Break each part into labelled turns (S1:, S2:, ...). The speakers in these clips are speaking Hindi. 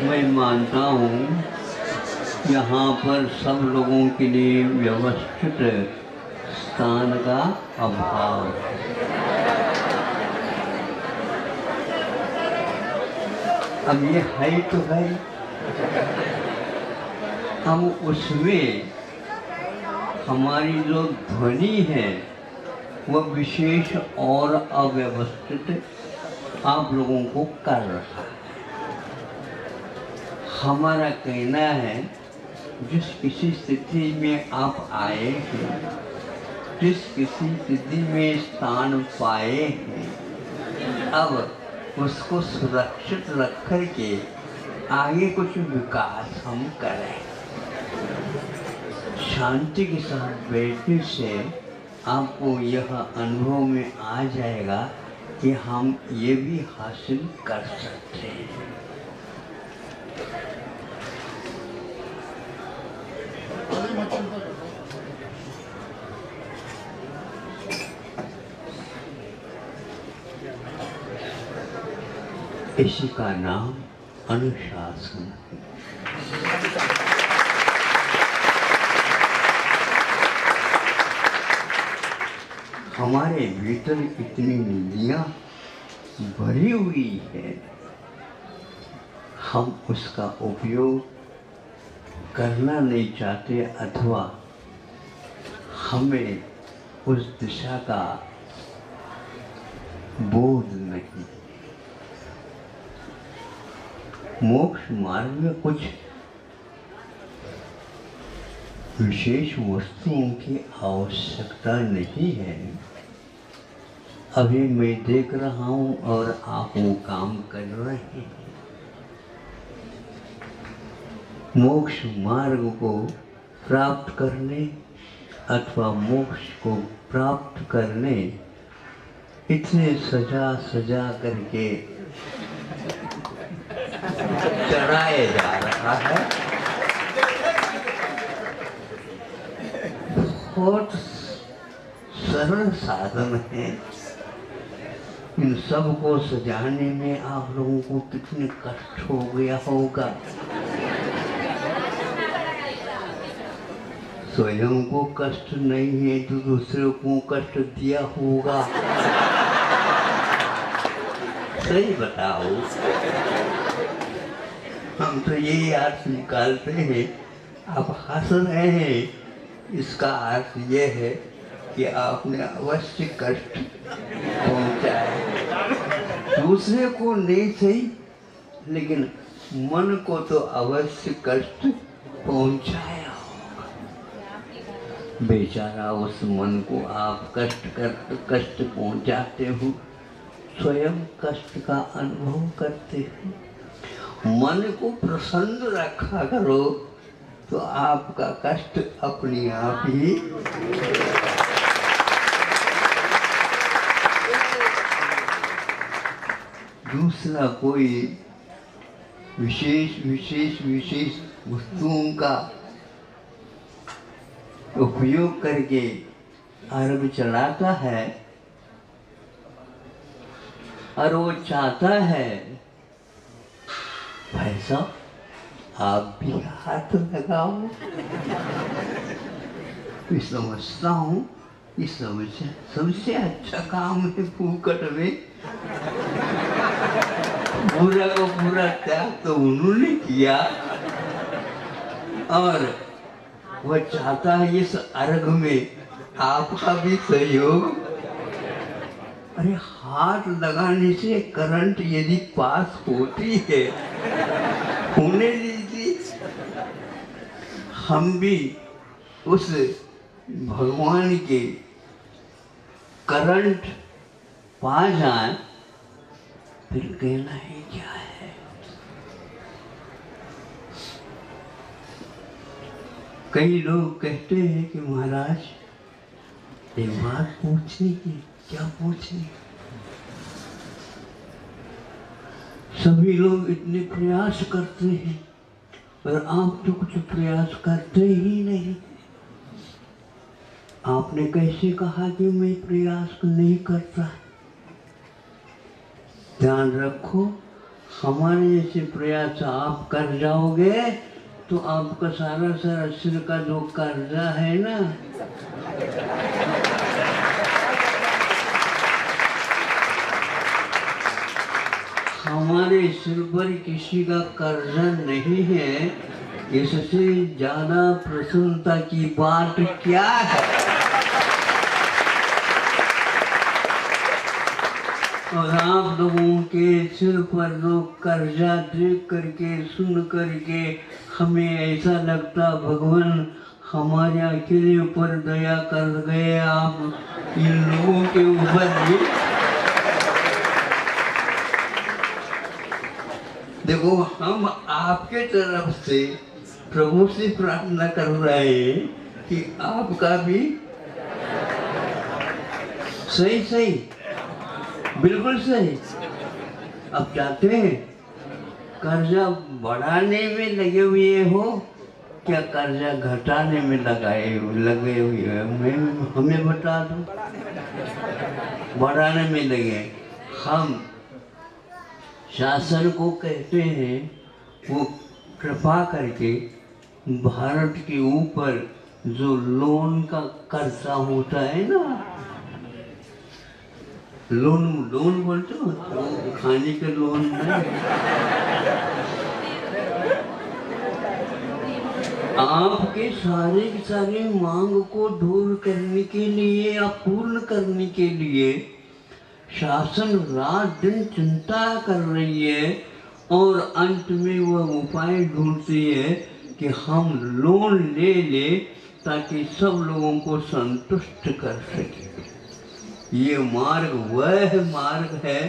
S1: मैं मानता हूँ यहाँ पर सब लोगों के लिए व्यवस्थित स्थान का अभाव है। अब ये है तो है, हम उसमें हमारी जो ध्वनि है वह विशेष और अव्यवस्थित आप लोगों को कर रहा है। हमारा कहना है जिस किसी स्थिति में आप आए हैं, जिस किसी स्थिति में स्थान पाए हैं, अब उसको सुरक्षित रख कर के आगे कुछ विकास हम करें। शांति के साथ बैठने से आपको यह अनुभव में आ जाएगा कि हम ये भी हासिल कर सकते हैं। इसी का नाम अनुशासन है। हमारे भीतर इतनी निधियां भरी हुई है, हम उसका उपयोग करना नहीं चाहते अथवा हमें उस दिशा का बोध नहीं। मोक्ष मार्ग में कुछ विशेष वस्तुओं की आवश्यकता नहीं है। अभी मैं देख रहा हूँ और आप वो काम कर रहे हैं। मोक्ष मार्ग को प्राप्त करने अथवा मोक्ष को प्राप्त करने इतने सजा सजा करके चढ़ाया जा रहा है। बहुत सरल साधन है। इन सब को सजाने में आप लोगों को कितने कष्ट हो गया होगा। स्वयं को कष्ट नहीं है तो दूसरों को कष्ट दिया होगा। सही बताओ। हम तो यही अर्थ निकालते हैं। आप हंस रहे हैं, इसका अर्थ ये है कि आपने अवश्य कष्ट पहुंचाया। दूसरे को नहीं सही, लेकिन मन को तो अवश्य कष्ट पहुंचाया होगा। बेचारा उस मन को आप कष्ट पहुंचाते हो, स्वयं कष्ट का अनुभव करते हो। मन को प्रसन्न रखा करो तो आपका कष्ट अपने आप ही दूसरा कोई विशेष वस्तुओं का उपयोग करके अर्घ चढ़ाता है और वो चाहता है भाई साहब आप भी हाथ लगाओ। मैं समझता हूँ कि सबसे अच्छा काम है फूकट में। पूरा को पूरा त्याग तो उन्होंने किया और वह चाहता है इस अर्घ में आपका भी सहयोग। अरे हाथ लगाने से करंट यदि पास होती है, होने दीजिए। हम भी उस भगवान के करंट पा जाएं, फिर कहना ही क्या है। कई लोग कहते हैं कि महाराज एक बात पूछनी है। क्या पूछनी? सभी लोग इतने प्रयास करते हैं पर आप तो कुछ प्रयास करते ही नहीं। आपने कैसे कहा कि मैं प्रयास नहीं करता? ध्यान रखो, हमारे जैसे प्रयास आप कर जाओगे तो आपका सारा सिर का जो कर्जा है ना, हमारे सिर पर किसी का कर्जा नहीं है। इससे ज्यादा प्रसन्नता की बात क्या है? और आप लोगों के सिर पर जो कर्जा देख करके सुन करके हमें ऐसा लगता भगवान हमारे अकेले ऊपर दया कर गए, आप इन लोगों के ऊपर भी। देखो, हम आपके तरफ से प्रभु से प्रार्थना कर रहे हैं कि आपका भी सही बिल्कुल सही। अब चाहते हैं कर्जा बढ़ाने में लगे हुए हो क्या कर्जा घटाने में लगे हुए हो? हमें बता दो। बढ़ाने में लगे। हम शासन को कहते हैं वो कृपा करके भारत के ऊपर जो लोन का कर्जा होता है ना, लोन बोलते हो, वो खाने के लोन नहीं, आपके सारे मांग को दूर करने के लिए या पूर्ण करने के लिए शासन रात दिन चिंता कर रही है और अंत में वह उपाय ढूंढती है कि हम लोन ले ताकि सब लोगों को संतुष्ट कर सके। ये मार्ग वह मार्ग है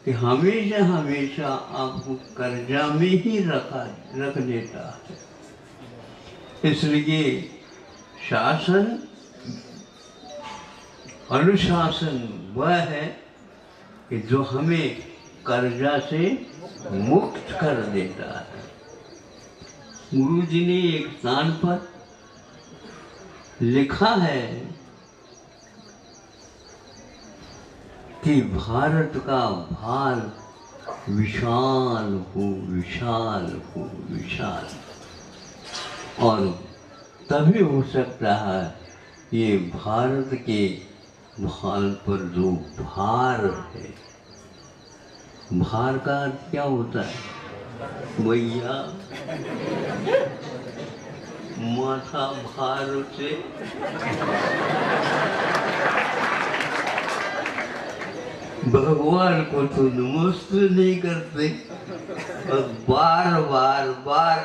S1: कि हमेशा आपको कर्जा में ही रख देता है। इसलिए शासन अनुशासन वह है कि जो हमें कर्जा से मुक्त कर देता है। गुरु जी ने एक स्थान पर लिखा है कि भारत का भार विशाल हो और तभी हो सकता है ये भारत के भार पर जो भार है। भार का अर्थ क्या होता है भैया? माथा भार से भगवान को तो नमस्ते नहीं करते और बार बार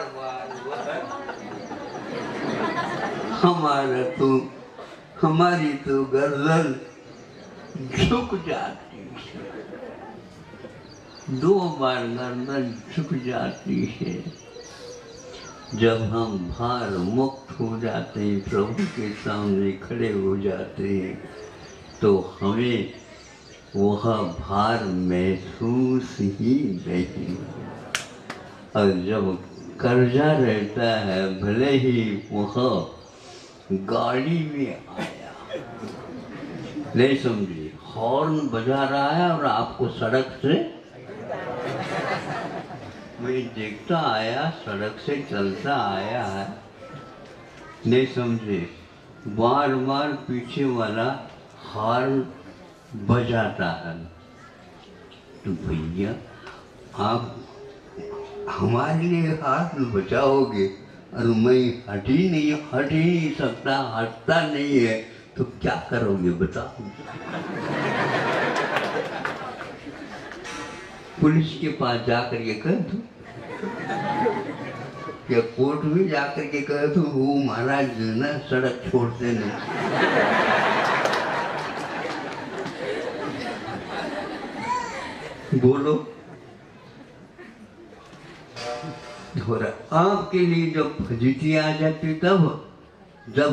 S1: हमारी तो गर्दन झुक जाती है। 2 बार गर्दन झुक जाती है। जब हम भार मुक्त हो जाते हैं, प्रभु के सामने खड़े हो जाते हैं, तो हमें वह भार महसूस ही नहीं। और जब कर्जा रहता है, भले ही वह गाड़ी में आया, नहीं समझिए, हॉर्न बजा रहा है और आपको सड़क से, मैं देखता आया, सड़क से चलता आया है, नहीं समझे, बार बार पीछे वाला हॉर्न बजाता है। तो भैया आप हमारे लिए हाथ बचाओगे और मैं हट ही नहीं सकता, हटता नहीं है, तो क्या करोगे बताओ? पुलिस के पास जाकर के कह दो या कोर्ट में जाकर के कह दो वो महाराज जो ना सड़क छोड़ते नहीं। बोलो। हो रहा आपके लिए जब फजीती आ जाती तब, जब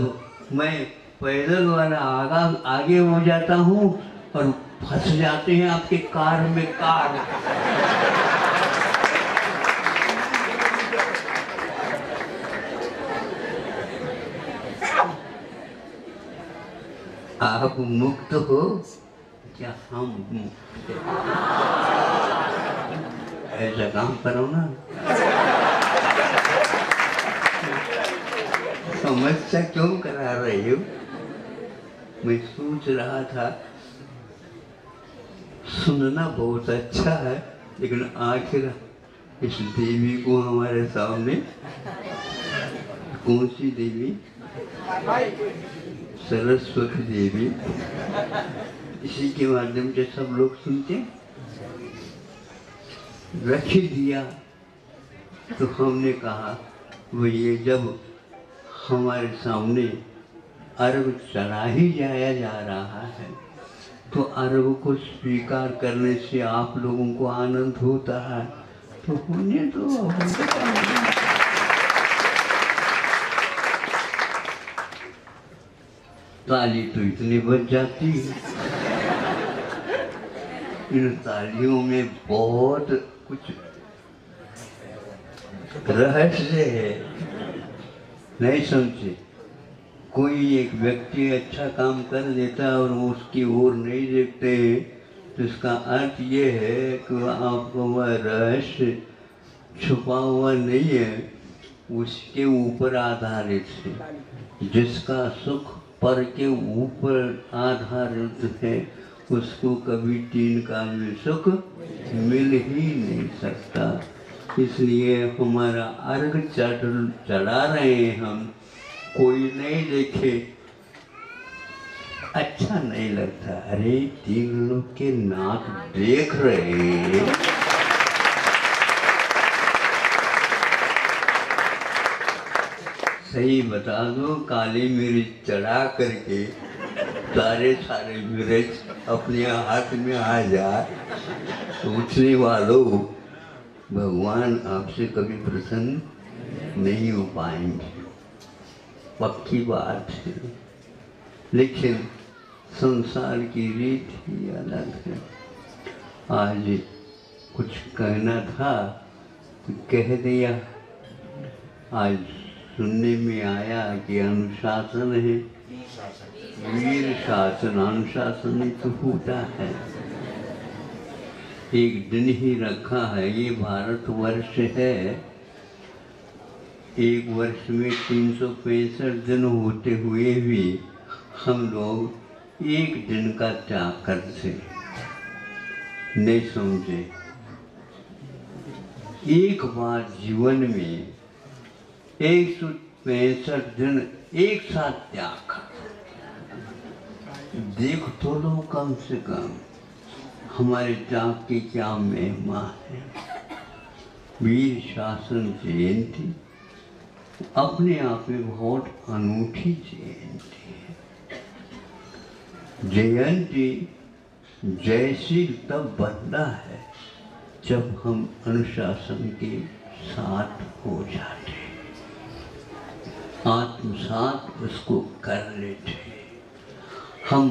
S1: मैं पैदल वाला आगे हो जाता हूँ और फंस जाते हैं आपके कार में कार। आप मुक्त हो क्या? हम मुक्त ऐसा काम करो ना। समस्या क्यों करा रही हो? मैं सोच रहा था सुनना बहुत अच्छा है, लेकिन आखिर इस देवी को हमारे सामने, कौन सी देवी? सरस्वती देवी, इसी के माध्यम से सब लोग सुनते, रख दिया। तो हमने कहा वो ये जब हमारे सामने अर्घ चढ़ा ही जाया जा रहा है तो अर्घ को स्वीकार करने से आप लोगों को आनंद होता है तो होने दो। ताली तो इतनी बज जाती है, इन तालियों में बहुत कुछ रहस्य है। नहीं समझे? कोई एक व्यक्ति अच्छा काम कर देता है और वो उसकी ओर नहीं देखते हैं तो इसका अर्थ ये है कि आपको वह रहस्य छुपा हुआ नहीं है, उसके ऊपर आधारित है। जिसका सुख पर के ऊपर आधारित है उसको कभी तीन काल में सुख मिल ही नहीं सकता। इसलिए हमारा अर्घ चढ़ा रहे हैं हम, कोई नहीं देखे अच्छा नहीं लगता। अरे तीन लोग के नाक देख रहे हैं, सही बता दो, काली मिर्च चढ़ा करके सारे मिर्च अपने हाथ में आ जाए, पूछने वालों भगवान आपसे कभी प्रसन्न नहीं हो पाएंगे, पक्की बात है। लेकिन संसार की रीत ही अलग है। आज कुछ कहना था तो कह दिया। आज सुनने में आया कि अनुशासन है, वीर शासन, अनुशासन ही तो होता है। एक दिन ही रखा है, ये भारतवर्ष है। एक वर्ष में 365 दिन होते हुए भी हम लोग एक दिन का त्याग करते नहीं समझे। एक बार जीवन में 165 दिन एक साथ त्याग कर देख तो लो, कम से कम हमारे त्याग की क्या महिमा है। वीर शासन जयंती अपने आप में बहुत अनूठी जयंती है। जयंती जैसी तब बनता है जब हम अनुशासन के साथ हो जाते, आत्मसात उसको कर लेते। हम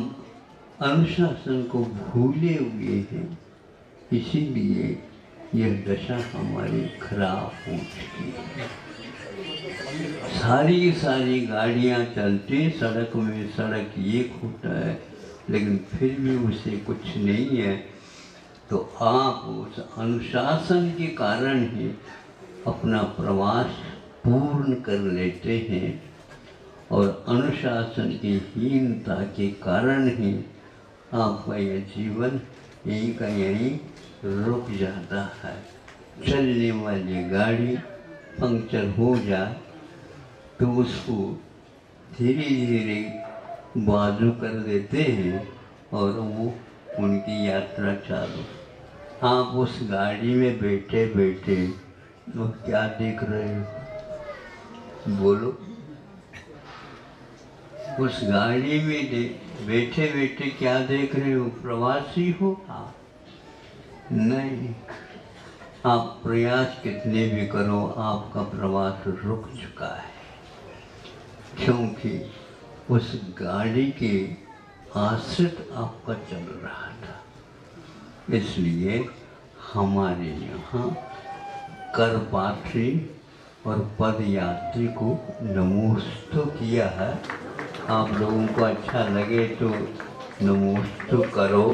S1: अनुशासन को भूले हुए हैं, इसीलिए यह दशा हमारी खराब हो चुकी है। सारी गाड़ियां चलती सड़क में, सड़क एक होता है लेकिन फिर भी उसे कुछ नहीं है। तो आप उस अनुशासन के कारण ही अपना प्रवास पूर्ण कर लेते हैं और अनुशासन की हीनता के कारण ही आपका यह जीवन यहीं का यहीं रुक जाता है। चलने वाली गाड़ी पंक्चर हो जाए तो उसको धीरे धीरे बाजू कर देते हैं और वो उनकी यात्रा चालू। आप उस गाड़ी में बैठे बैठे वो क्या देख रहे हो? बोलो। उस गाड़ी में बैठे बैठे क्या देख रहे हो? प्रवासी हो आप? नहीं। आप प्रयास कितने भी करो आपका प्रवास रुक चुका है, क्योंकि उस गाड़ी के आश्रित आपका चल रहा था। इसलिए हमारे यहाँ करपात्री और पदयात्री को नमोस्तु किया है। आप लोगों को अच्छा लगे तो नमोस्तु करो।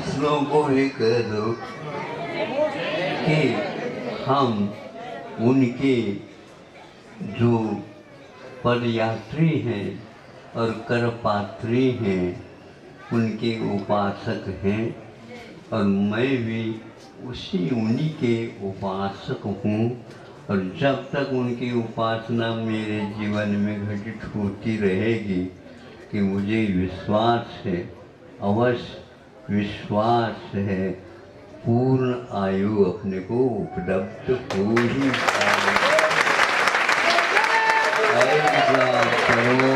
S1: दूसरों को ही कह दो कि हम उनके जो पदयात्री हैं और करपात्री हैं, उनके उपासक हैं, और मैं भी उन्हीं के उपासक हूँ। और जब तक उनकी उपासना मेरे जीवन में घटित होती रहेगी कि मुझे विश्वास है, अवश्य विश्वास है, पूर्ण आयु अपने को उपलब्ध हो ही जाएगी। ऐसा करो